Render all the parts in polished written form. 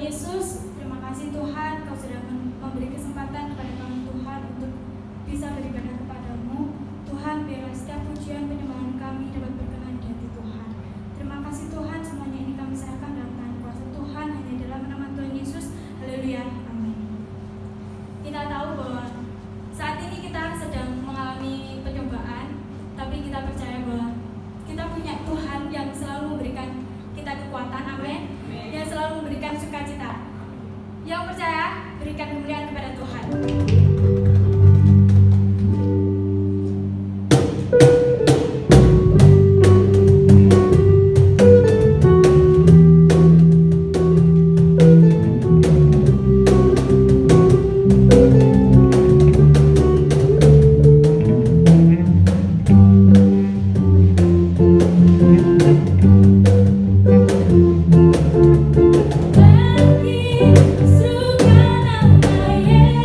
Yesus, terima kasih Tuhan, Kau sudah memberi kesempatan kepada kami Tuhan untuk bisa beribadah kepadamu. Tuhan, biarlah setiap pujian penyembahan kami dapat berkenan di hati Tuhan. Terima kasih Tuhan, semuanya ini kami serahkan dalam tangan kuasa Tuhan, hanya dalam nama Tuhan Yesus. Haleluya, amin. Kita tahu bahwa saat ini kita sedang mengalami pencobaan, tapi kita percaya bahwa kita punya Tuhan yang selalu memberikan kita kekuatan, amin, yang selalu memberikan sukacita. Yang percaya, berikan kemuliaan kepada Tuhan.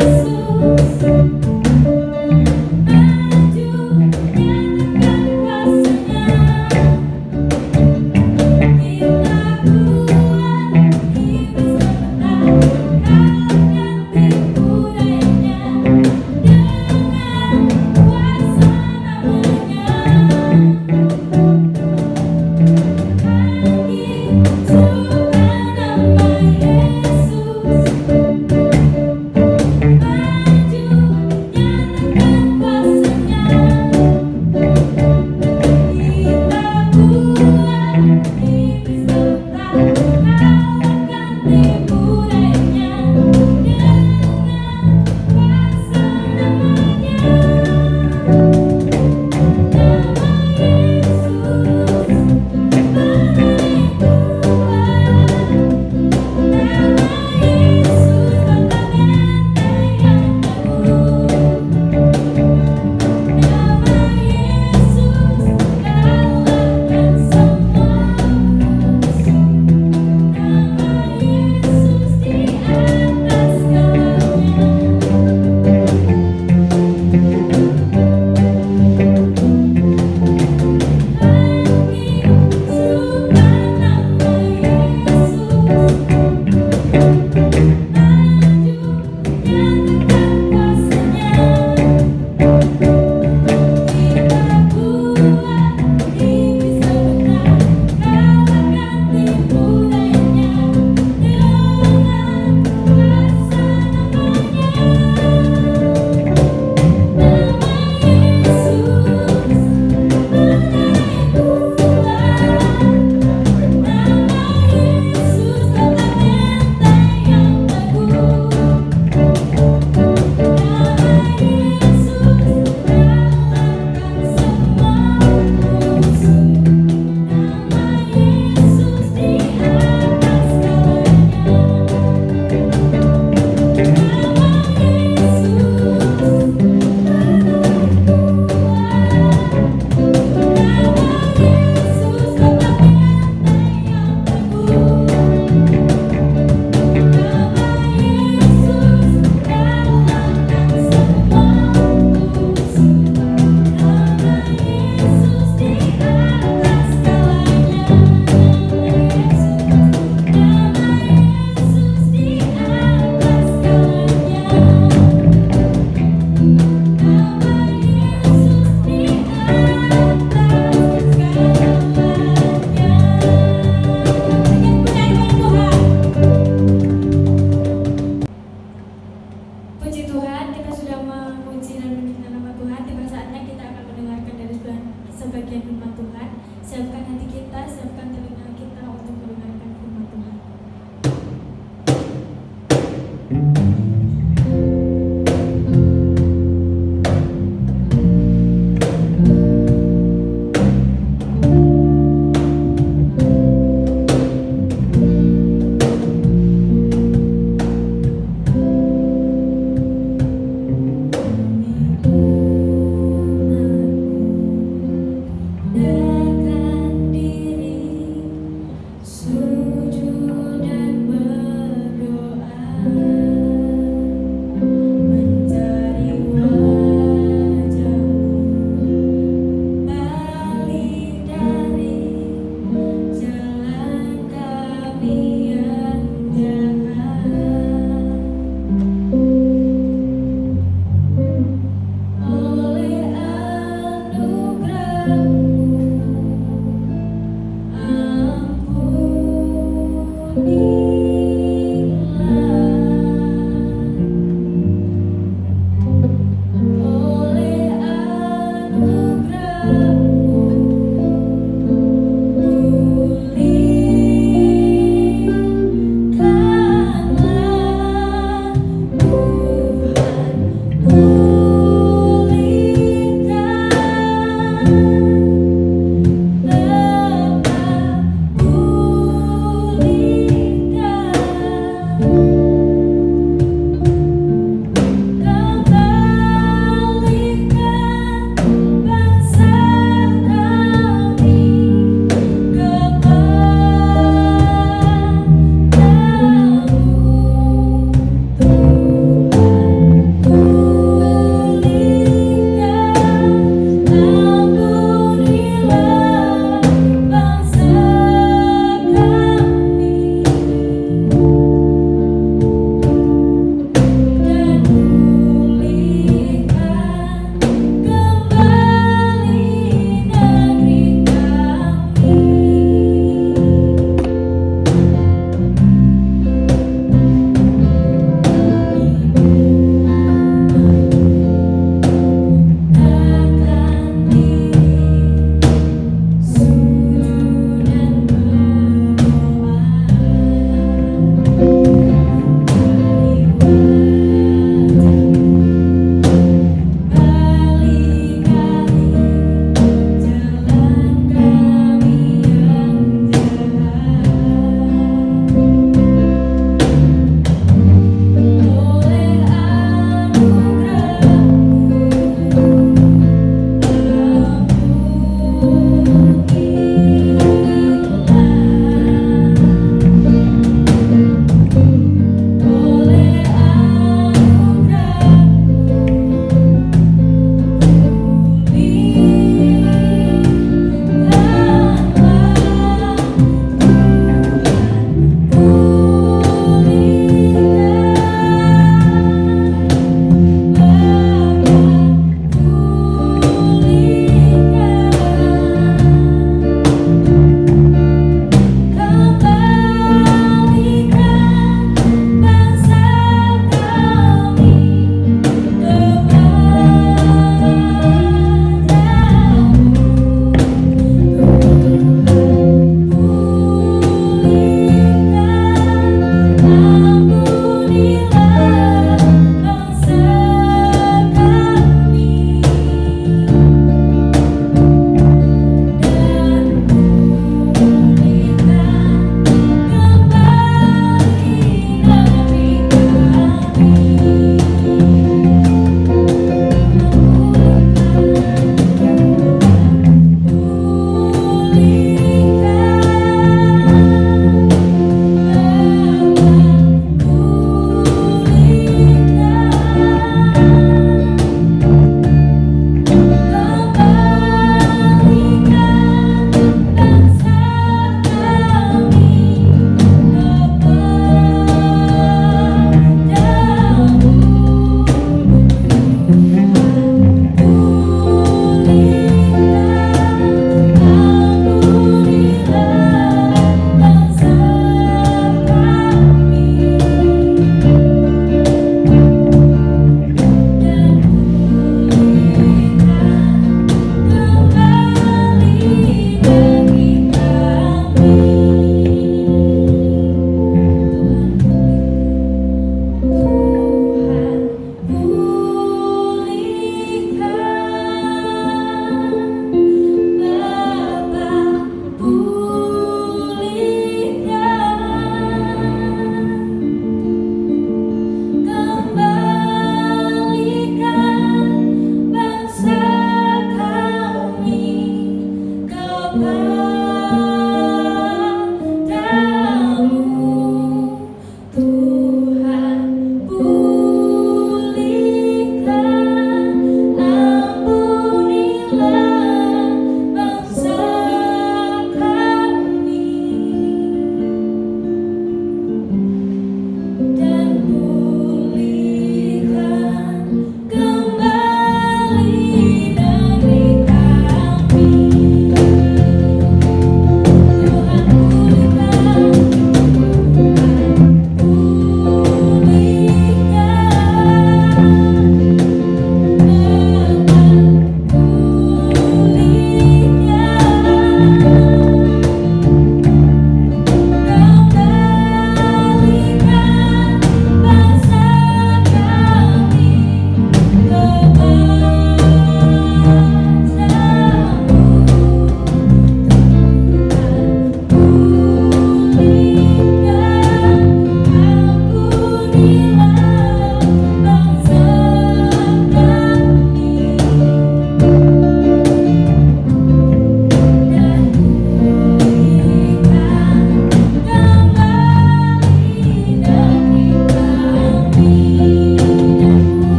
Yesus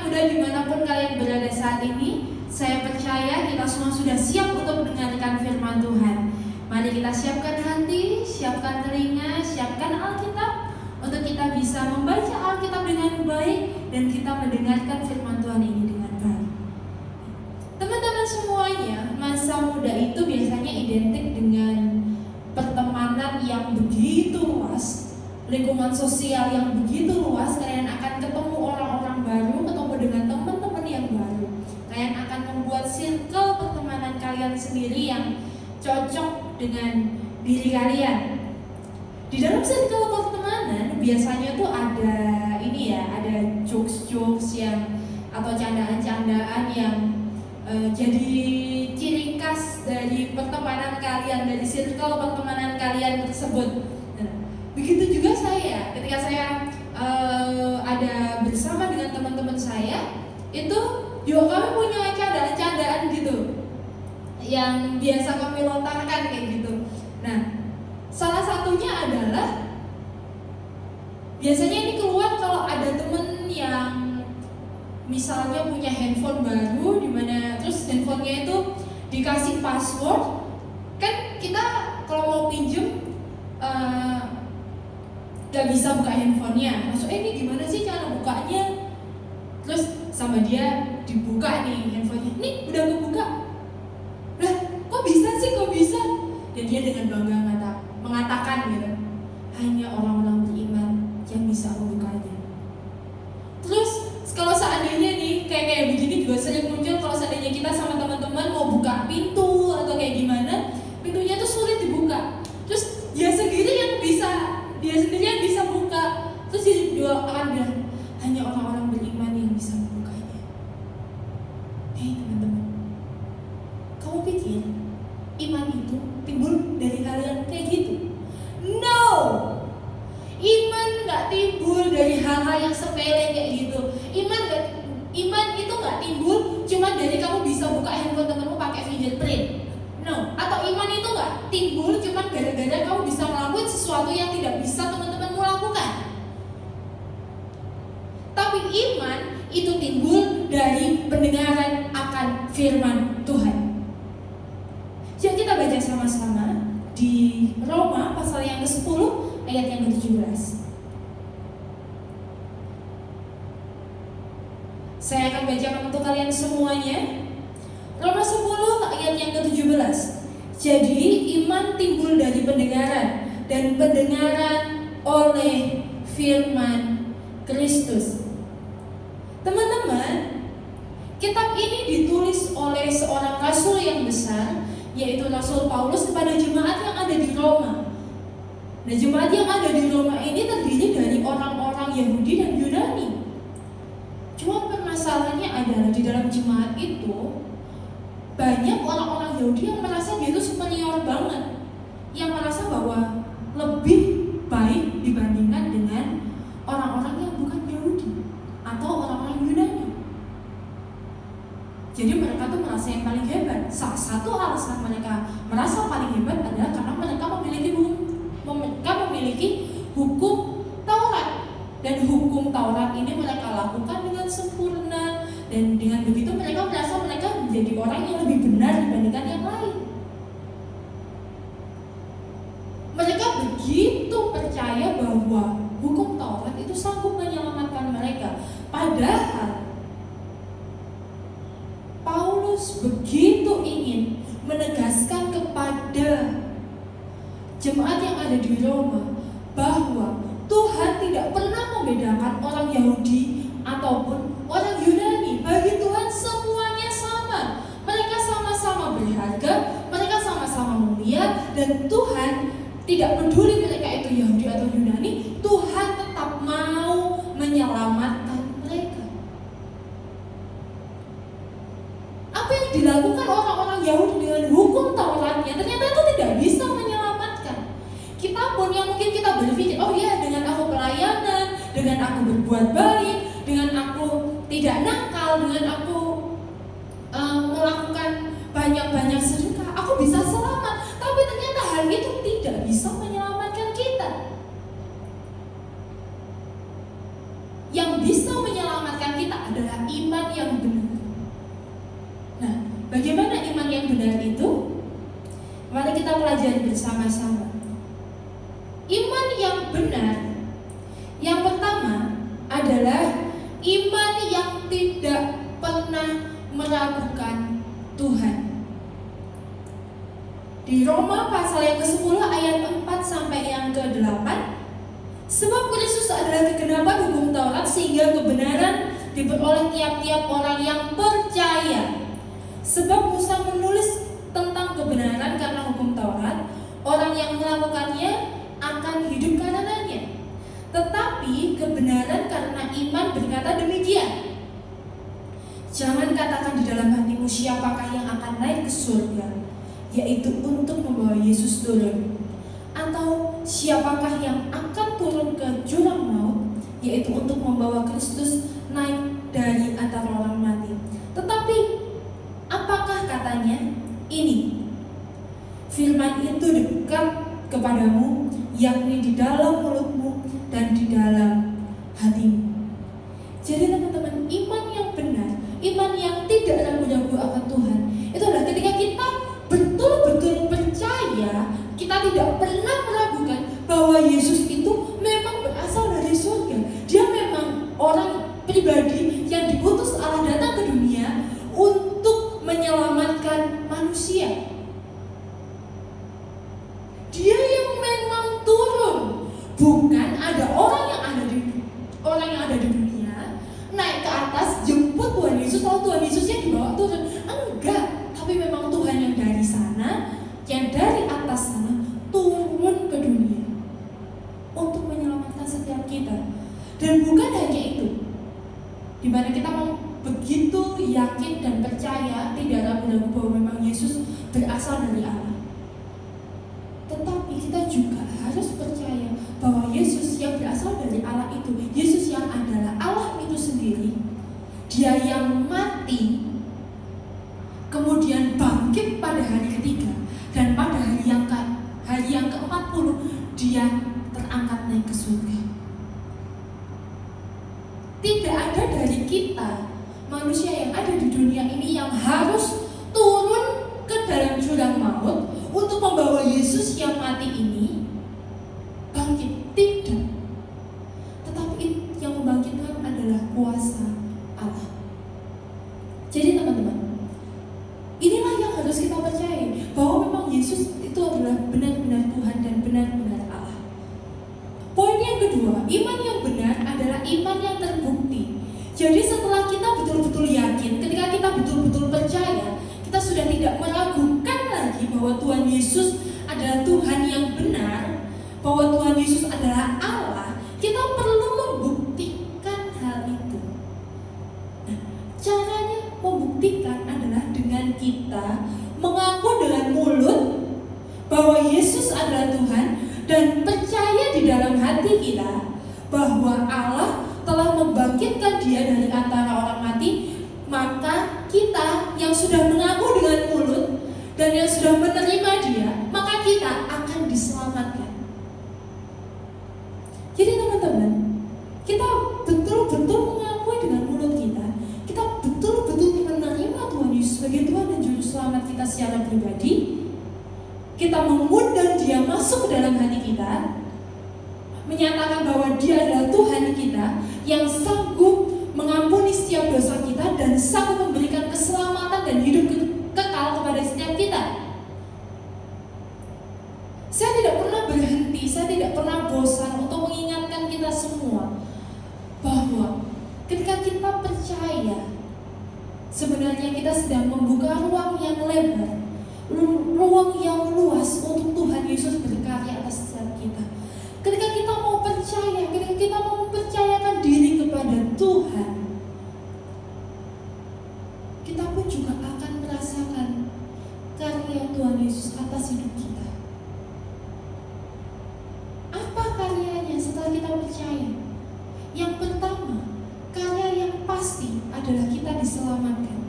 muda dimanapun kalian berada saat ini, saya percaya kita semua sudah siap untuk mendengarkan firman Tuhan. Mari kita siapkan hati, siapkan telinga, siapkan Alkitab untuk kita bisa membaca Alkitab dengan baik dan kita mendengarkan firman Tuhan ini dengan baik. Teman-teman semuanya, masa muda itu biasanya identik dengan pertemanan yang begitu luas, lingkungan sosial yang begitu luas. Kalian akan ketemu orang-orang baru, ketemu dengan teman-teman yang baru. Kalian akan membuat circle pertemanan kalian sendiri yang cocok dengan diri kalian. Di dalam circle pertemanan biasanya tuh ada ada jokes-jokes yang atau candaan-candaan yang jadi ciri khas dari pertemanan kalian, dari circle pertemanan kalian tersebut. Nah, begitu juga saya, ketika saya ada bersama dengan teman-teman saya, itu juga kami punya candaan-candaan gitu yang biasa kami lontarkan kayak gitu. Nah, salah satunya adalah biasanya ini keluar kalau ada temen yang misalnya punya handphone baru, dimana terus handphonenya itu dikasih password. Kan kita kalau mau pinjem gak bisa buka handphonenya. Maksudnya ini gimana sih cara bukanya? Terus sama dia dibuka nih handphonenya. Nih udah kebuka. Lah kok bisa sih, kok bisa? Dan dia dengan bangga mengatakan gitu, hanya orang-orang beriman yang bisa membukanya. Terus kalau seandainya nih kayak begini juga sering muncul, kalau seandainya kita sama teman-teman mau buka pintu atau kayak gimana, pintunya tuh sulit dibuka. Terus dia sendiri yang bisa buka. Terus dia juga akan bilang, hanya orang-orang beriman yang bisa membukanya. Hei teman-teman, kamu pikir iman itu timbul dari kalian kayak gitu? No! Iman gak timbul dari hal-hal yang sepele kayak gitu. Iman itu gak timbul cuma dari kamu bisa buka handphone temenmu pakai fingerprint. No. Atau iman itu gak timbul cuma gara-gara kamu bisa melakukan sesuatu yang tidak bisa teman-temanmu lakukan. Tapi iman itu timbul dari pendengaran akan firman Tuhan. Jadi kita baca sama-sama di Roma pasal yang ke-10 ayat yang ke-17. Saya akan bacakan untuk kalian semuanya. Roma 10 ayat yang ke-17. Jadi iman timbul dari pendengaran, dan pendengaran oleh firman Kristus. Teman-teman, kitab ini ditulis oleh seorang rasul yang besar, yaitu Rasul Paulus kepada jemaat yang ada di Roma. Nah, jemaat yang ada di Roma ini terdiri dari orang-orang Yahudi dan Yunani. Cuma permasalahannya adalah di dalam jemaat itu banyak orang-orang Yahudi yang merasa dia itu superior banget, yang merasa bahwa lebih baik dibandingkan dengan orang-orang yang bukan Yahudi atau orang-orang Yunani. Jadi mereka tuh merasa yang paling hebat. Salah satu alasan mereka merasa paling hebat adalah karena mereka memiliki hukum Taurat. Dan hukum Taurat ini mereka lakukan dengan sempurna. Dan dengan begitu mereka merasa mereka menjadi orang yang lebih benar dibandingkan yang lain. Mereka begitu percaya bahwa hukum Taurat itu sanggup menyelamatkan mereka. Padahal Paulus begitu ingin menegaskan kepada jemaat yang ada di Roma bahwa Tuhan tidak pernah membedakan orang Yahudi ataupun orang Yunani. Bagi Tuhan semuanya sama. Mereka sama-sama berharga, mereka sama-sama mulia, dan Tuhan tidak peduli mereka itu Yahudi atau Yunani. Tuhan tetap mau menyelamatkan mereka. Apa yang dilakukan orang-orang Yahudi dengan hukum Tauratnya ternyata itu tidak bisa menyelamatkan. Kita pun yang mungkin kita berpikir, oh ya, dengan aku pelayanan, dengan aku berbuat baik, dengan aku tidak nakal, dengan aku melakukan banyak-banyak sedekah, aku bisa selamat. Tapi ternyata hal itu tidak bisa menyelamatkan kita. Yang bisa menyelamatkan kita adalah iman pelajari bersama-sama. Iman yang benar, yang pertama adalah iman yang tidak pernah meragukan Tuhan. Di Roma pasal yang ke-10 ayat 4 sampai yang ke-8, sebab Kristus adalah kegenapan hukum Taurat sehingga kebenaran diperoleh tiap-tiap orang yang percaya. Sebab Musa menulis tentang kebenaran karena hukum Taurat, orang yang melakukannya akan hidup karenanya. Tetapi kebenaran karena iman berkata demikian, jangan katakan di dalam hatimu siapakah yang akan naik ke surga, yaitu untuk membawa Yesus turun, atau siapakah yang akan turun ke jurang maut, yaitu untuk membawa Kristus naik dari antara orang mati. Tetapi apakah katanya? Ini firman itu dekat kepadamu, yakni di dalam mulutmu dan di dalam hatimu. Jadi teman-teman, iman yang benar, iman yang tidak ragu-ragu akan Tuhan, itu adalah ketika kita betul-betul percaya, kita tidak pernah meragukan bahwa Yesus itu memang berasal dari surga. Dia memang orang pribadi yang diutus Allah datang ke dunia untuk menyelamatkan manusia. Dia yang memang turun, bukan ada orang yang ada di dunia naik ke atas jemput Tuhan Yesus lalu Tuhan Yesusnya dibawa turun. Enggak, tapi memang Tuhan yang dari sana, yang dari atas sana turun ke dunia untuk menyelamatkan setiap kita. Dan bukan hanya itu, dimana kita mau begitu yakin dan percaya, tidak ragu-ragu bahwa memang Yesus berasal dari Allah. Tetapi kita juga harus percaya bahwa Yesus yang berasal dari Allah itu, Yesus yang adalah Allah itu sendiri, Dia yang mati, kemudian bangkit pada hari ketiga, dan pada hari yang ke-40 Dia terangkat naik ke surga. Tidak ada dari kita manusia yang ada di dunia ini yang harus turun ke dalam jurang maut untuk membawa Yesus yang mati ini bangkit. Tidak. Tetapi yang membangkitkan adalah kuasa Allah. Jadi teman-teman, inilah yang harus kita percaya, bahwa memang Yesus itu adalah benar-benar Tuhan dan benar-benar Allah. Poin yang kedua, iman yang benar adalah iman yang terbukti. Jadi setelah kita betul-betul yakin, ketika kita betul-betul percaya, kita sudah tidak meragukan lagi bahwa Tuhan Yesus adalah Tuhan yang benar, bahwa Tuhan Yesus adalah Allah. Kita perlu membuktikan hal itu. Nah, caranya membuktikan adalah dengan kita mengaku dengan mulut bahwa Yesus adalah Tuhan dan percaya di dalam hati kita bahwa Allah telah membangkitkan Dia dari antara orang mati. Maka kita yang sudah mengaku dengan mulut dan yang sudah menerima Dia, maka kita akan diselamatkan. Jadi teman-teman, kita betul-betul mengakui dengan mulut kita, kita betul-betul menerima Tuhan Yesus sebagai Tuhan dan Juru Selamat kita secara pribadi. Kita mengundang Dia masuk ke dalam hati kita, menyatakan bahwa Dia adalah Tuhan kita yang sanggup mengampuni setiap dosa kita dan sanggup memberikan keselamatan dan hidup kekal kepada setiap kita. Saya tidak pernah berhenti, saya tidak pernah bosan untuk mengingatkan kita semua bahwa ketika kita percaya, sebenarnya kita sedang membuka ruang yang lebar, ruang yang luas untuk Tuhan Yesus berkarya atas setiap kita. Ketika kita mau percaya, ketika kita mau mempercayakan diri kepada Tuhan, kita pun juga akan merasakan karya Tuhan Yesus atas hidup kita. Apa karyanya setelah kita percaya? Yang pertama, karya yang pasti adalah kita diselamatkan.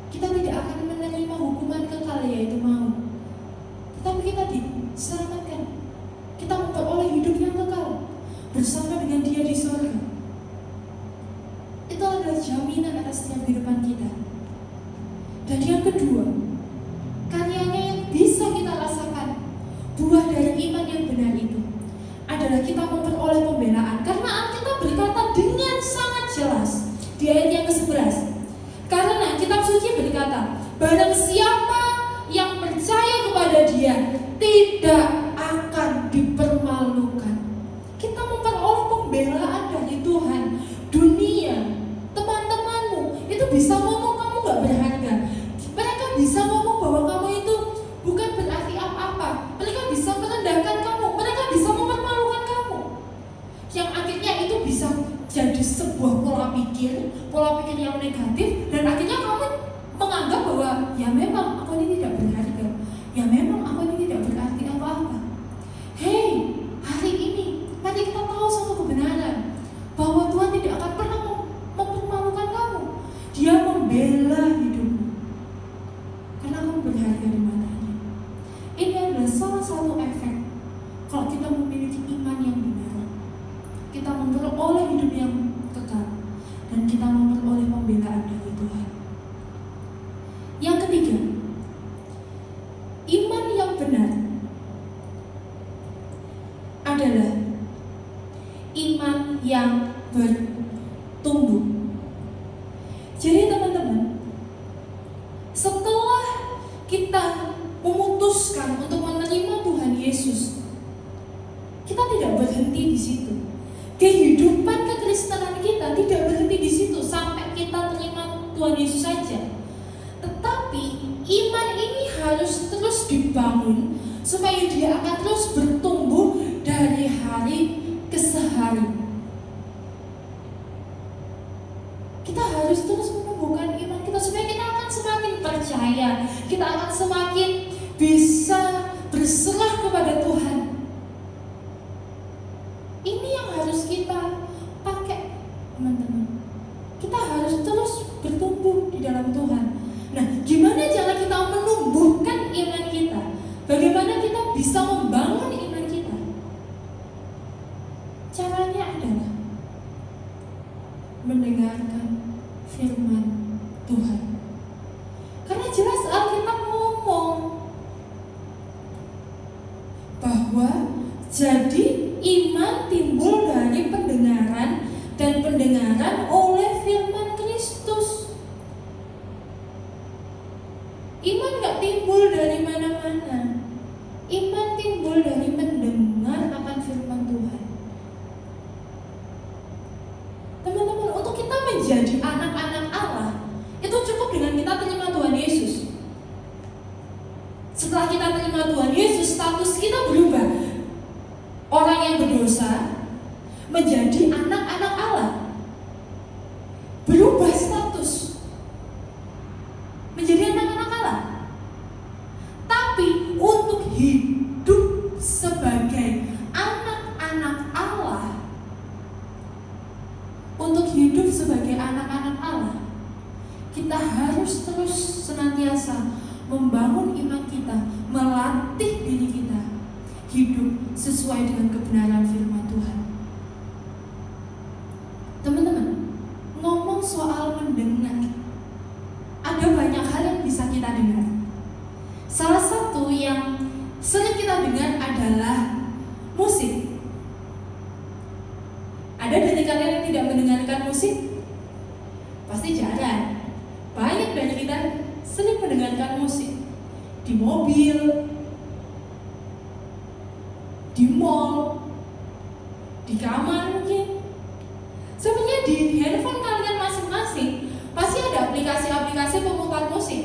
Kita tidak akan menerima hukuman kekal, yaitu maut, tetapi kita diselamatkan. Kita memperoleh hidup yang kekal bersama dengan Dia di surga. Itu adalah jaminan atas setiap kehidupan kita. Dan yang kedua, karyanya yang bisa kita buah dari iman yang benar itu adalah kita memperoleh pembelaan. Karena Alkitab berkata dengan sangat jelas di ayat yang ke-11, karena kitab suci berkata, barang siapa yang percaya kepada Dia tidak akan dipermalukan. Kita memperoleh pembelaan dari Tuhan. Dunia, teman-temanmu itu bisa ngomong kamu gak berharga. Mereka bisa ngomong bahwa kamu itu bukan berarti apa-apa. Mereka bisa merendahkan kamu. Mereka bisa mempermalukan kamu. Yang akhirnya itu bisa jadi sebuah pola pikir yang negatif, dan akhirnya kamu menganggap bahwa ya memang aku ini tidak berharga, ya memang aku ini tidak berarti apa-apa. Hei, hari ini mari kita tahu satu kebenaran, bahwa Tuhan tidak akan pernah mempermalukan kamu. Dia membela hidupmu karena kamu berharga di matanya. Ini adalah salah satu efek kalau kita memiliki iman yang benar. Kita memperoleh hidup yang kekal, dan kita memperoleh pembelaan dari Tuhan. Yang ketiga, iman yang benar adalah iman yang bertumbuh. Jadi teman-teman, setelah kita memutuskan untuk menerima Tuhan Yesus, kita tidak berhenti di situ. Kehidupan kekristenan kita tidak berhenti di situ sampai kita terima Tuhan Yesus saja. Tetapi iman ini harus terus dibangun supaya dia akan terus bertumbuh dari hari ke hari. Kita harus terus menumbuhkan iman kita supaya kita akan semakin percaya, kita akan semakin bisa berserah kepada Tuhan. Ini yang harus kita pakai, teman-teman. Kita harus terus bertumbuh di dalam Tuhan. Nah, gimana cara kita menumbuhkan iman kita? Bagaimana kita bisa membangun iman kita? Caranya adalah mendengarkan firman Tuhan. Karena jelas Alkitab ngomong bahwa jadi iman timbul dari pendengaran, dan pendengaran oleh firman Kristus. Iman gak timbul dari mana-mana. Iman timbul dari mendengar akan firman Tuhan. Teman-teman, untuk kita menjadi anak-anak Allah, itu cukup dengan kita terima Tuhan Yesus. Setelah kita terima Tuhan Yesus, status kita berubah. Orang yang berdosa menjadi anak-anak Allah. Berubah status menjadi anak-anak Allah. Tapi untuk hidup sebagai anak-anak Allah, untuk hidup sebagai anak-anak Allah, kita harus terus senantiasa membangun iman kita, melatih diri kita hidup sesuai dengan kebenaran firman Tuhan. Teman-teman, ngomong soal mendengar, ada banyak hal yang bisa kita dengar. Salah satu yang sering kita dengar adalah musik. Ada dari kalian yang tidak mendengarkan musik? Pasti jarang. Banyak dari kita sering mendengarkan musik di mobil, di mall, di kamar mungkin. Sebenarnya di handphone kalian masing-masing pasti ada aplikasi-aplikasi pemutar musik,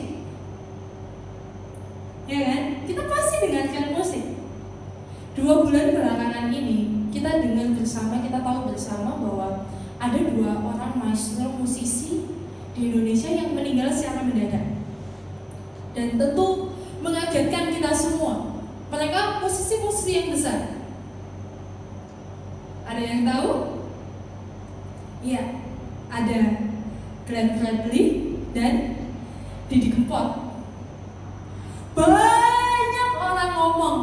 ya kan? Kita pasti dengarkan musik. 2 bulan belakangan ini kita dengar bersama, kita tahu bersama bahwa ada 2 orang maestro musisi di Indonesia yang meninggal secara mendadak, dan tentu mengagetkan kita semua. Mereka musisi-musisi yang besar. Ada yang tahu? Iya, ada Glenn Fredly dan Didi Kempot. Banyak orang ngomong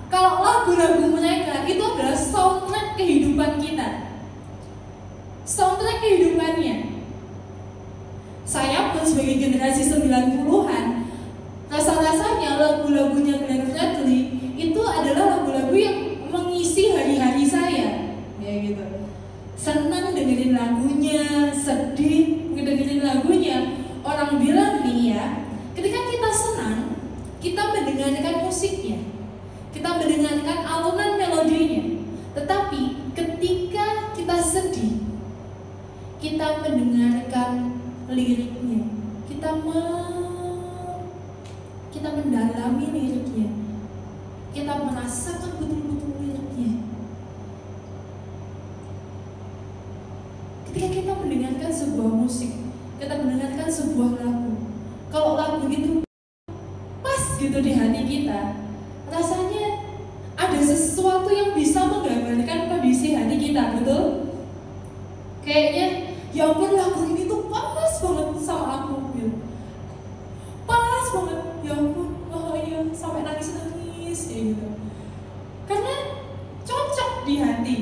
kalau lagu-lagu mereka itu adalah soundtrack kehidupan kita, soundtrack kehidupannya. Saya pun sebagai generasi 90-an, rasa-rasanya lagu-lagunya Glenn Fredly itu adalah liriknya, kita mendalami liriknya, kita merasakan betul-betul liriknya. Ketika kita mendengarkan sebuah musik, kita mendengarkan sebuah lagu, kalau lagu itu pas gitu di hati kita, rasanya ada sesuatu yang bisa menggambarkan kondisi hati kita, betul? Kayaknya, ya ampun, lagu ini tuh pas banget sama aku gitu. Pas banget, ya ampun, oh iya, sampai nangis-nangis kayak gitu. Karena cocok di hati.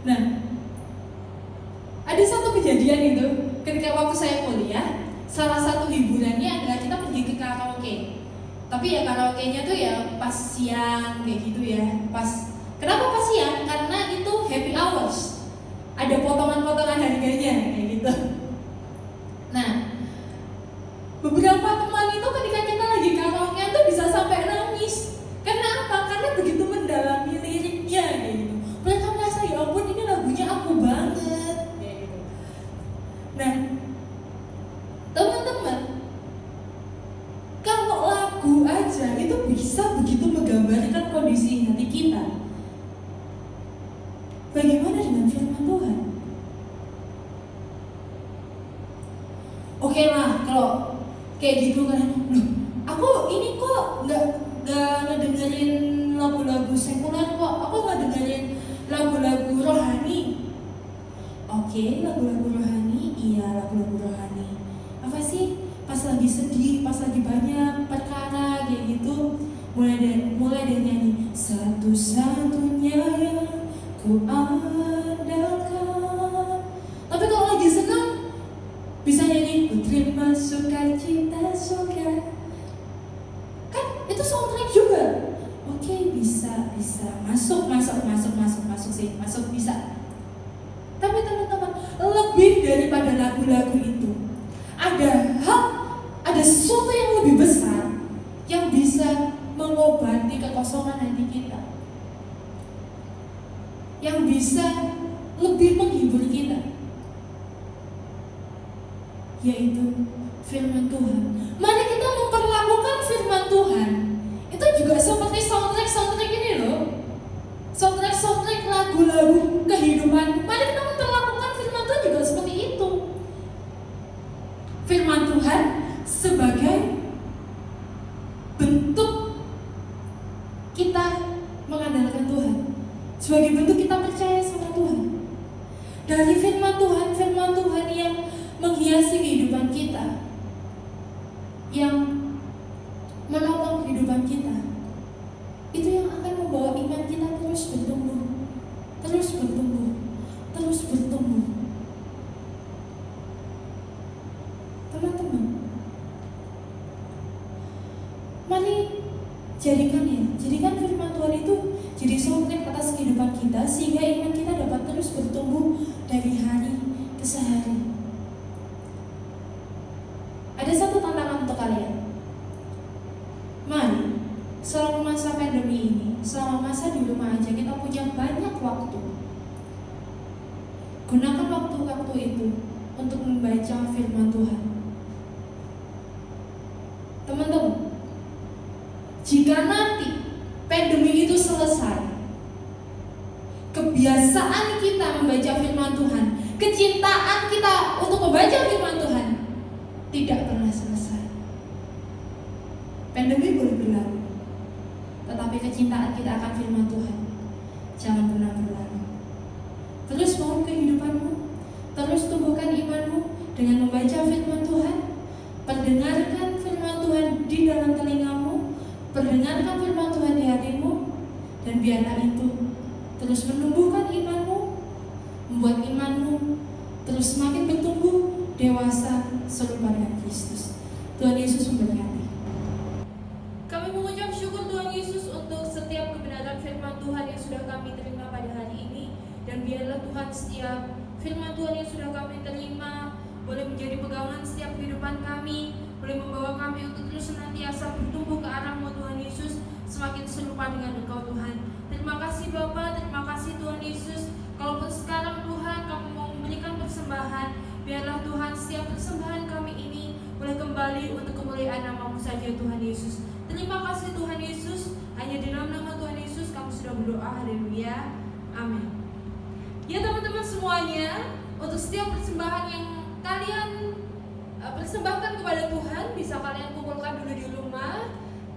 Nah, ada satu kejadian itu ketika waktu saya kuliah, salah satu hiburannya adalah kita pergi ke karaoke. Tapi ya karaoke-nya tuh ya pas siang kayak gitu ya. Kenapa pas siang? Karena itu happy hours. Ada potongan-potongan harganya kayak gitu. Nah, beberapa teman itu ketika kita lagi karaoke tuh bisa sampai nangis. Karena apa? Karena begitu mendalami liriknya kayak gitu. Mereka merasa, ya ampun, ini lagunya aku banget kayak gitu. Nah, teman-teman, kalau lagu aja itu bisa begitu menggambarkan kondisi hati kita, bagaimana dengan firman Tuhan? Oke lah, kalau kayak gitu kan, aku ini kok nggak ngedengerin lagu-lagu sekuler kok, aku nggak dengerin lagu-lagu rohani. Oke, lagu-lagu rohani, iya lagu-lagu rohani. Apa sih? Pas lagi sedih, pas lagi banyak perkara kayak gitu, mulai dari nyanyi satu-satunya yang ku andalkan. Tapi kalau lagi senang bisa nyanyi ku terima sukacita surga. Kan itu soundtrack juga. Oke, bisa masuk sih, masuk bisa. Tapi teman-teman, lebih daripada lagu-lagu itu, ada sesuatu yang lebih besar yang bisa mengobati kekosongan hati kita, yang bisa lebih menghibur kita, yaitu firman Tuhan. Mari kita memperlakukan firman Tuhan itu juga seperti soundtrack ini loh, soundtrack lagu-lagu kehidupan. Mari kita memperlakukan firman Tuhan juga seperti itu. Firman Tuhan sebagai bentuk kita mengandalkan Tuhan, sebagai bentuk kita percaya sama Tuhan. Dari firman Tuhan yang menghiasi kehidupan kita, yang menopang kehidupan kita, itu yang akan membawa iman kita terus bertumbuh. Teman-teman, mari jadikan firman Tuhan itu jadi soundtrack atas kehidupan kita, sehingga iman kita dapat terus bertumbuh dari hari ke hari. Ada satu tantangan untuk kalian. Mari, selama masa pandemi ini, selama masa di rumah aja, kita punya banyak waktu. Gunakan waktu-waktu itu untuk membaca firman Tuhan. Teman-teman, jika nanti pandemi itu selesai, kebiasaan kita membaca firman Tuhan, kecintaan kita untuk membaca firman Tuhan tidak pernah selesai. Pandemi boleh berlalu, tetapi kecintaan kita akan firman Tuhan jangan pernah berlalu. Terus bangun kehidupanmu, terus tumbuhkan imanmu dengan membaca firman Tuhan. Perdengarkan firman Tuhan di dalam telingamu, perdengarkan firman Tuhan di hatimu, dan biarlah itu terus menumbuhkan imanmu, membuat imanmu terus semakin bertumbuh dewasa serupa dengan Kristus. Tuhan Yesus memberkati. Kami mengucap syukur Tuhan Yesus untuk setiap kebenaran firman Tuhan yang sudah kami terima pada hari ini, dan biarlah Tuhan setiap firman Tuhan yang sudah kami terima boleh menjadi pegangan setiap kehidupan kami, boleh membawa kami untuk terus senantiasa bertumbuh ke arah-Mu Tuhan Yesus, semakin serupa dengan Engkau Tuhan. Terima kasih Bapa, terima kasih Tuhan Yesus. Kalaupun sekarang Tuhan kami mau memberikan persembahan, Biarlah Tuhan setiap persembahan kami ini boleh kembali untuk kemuliaan nama-Mu saja Tuhan Yesus. Terima kasih Tuhan Yesus. Hanya di dalam nama Tuhan Yesus kami sudah berdoa. Haleluya. Amin. Ya teman-teman semuanya, untuk setiap persembahan yang kalian persembahkan kepada Tuhan, bisa kalian kumpulkan dulu di rumah.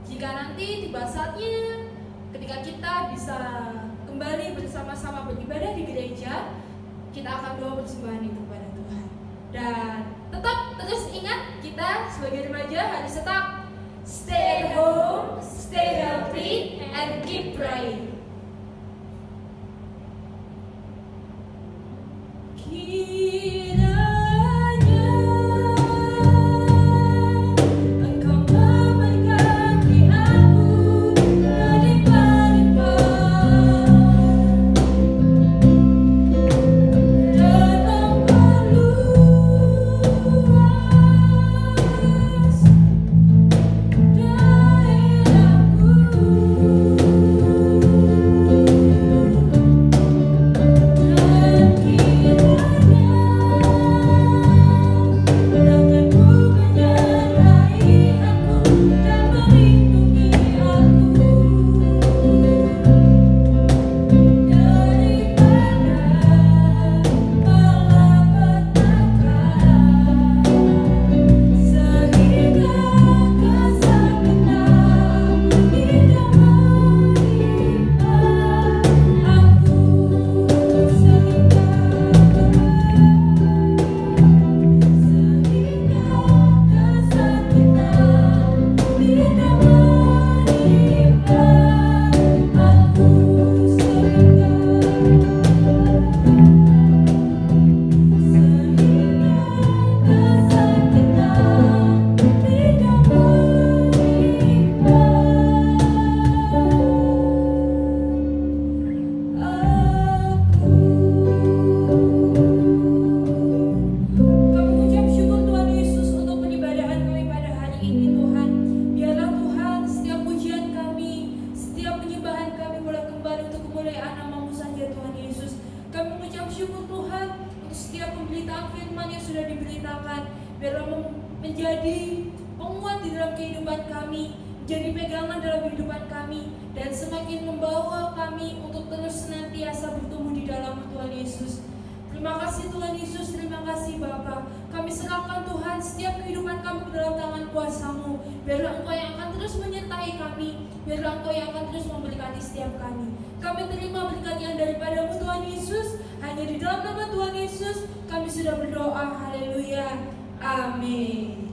Jika nanti tiba saatnya ketika kita bisa kembali bersama-sama beribadah di gereja, kita akan bawa persembahan itu kepada Tuhan. Dan tetap terus ingat, kita sebagai remaja harus tetap stay at home, stay healthy, and keep praying. Menjadi penguat di dalam kehidupan kami, jadi pegangan dalam kehidupan kami, dan semakin membawa kami untuk terus senantiasa bertumbuh di dalam Tuhan Yesus. Terima kasih Tuhan Yesus, terima kasih Bapa. Kami serahkan Tuhan setiap kehidupan kami ke dalam tangan kuasa-Mu. Biarlah Engkau yang akan terus menyertai kami, biarlah Engkau yang akan terus memberkati setiap kami. Kami terima berkat yang daripada-Mu Tuhan Yesus. Hanya di dalam nama Tuhan Yesus kami sudah berdoa. Haleluya. Amin.